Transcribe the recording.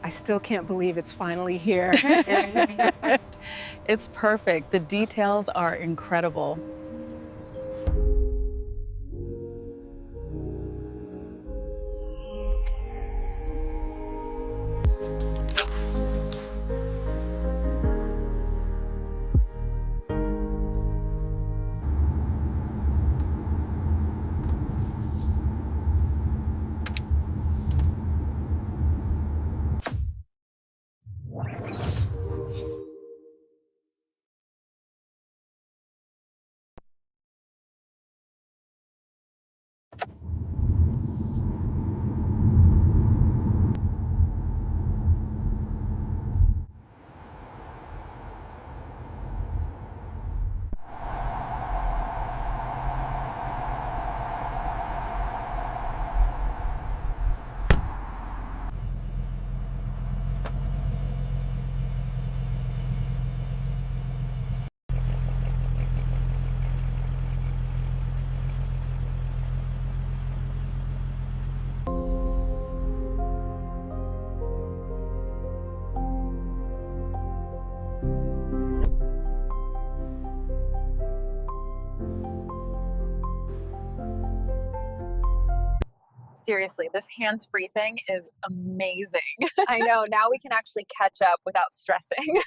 I still can't believe it's finally here. It's perfect. The details are incredible. Seriously, this hands-free thing is amazing. I know, now we can actually catch up without stressing.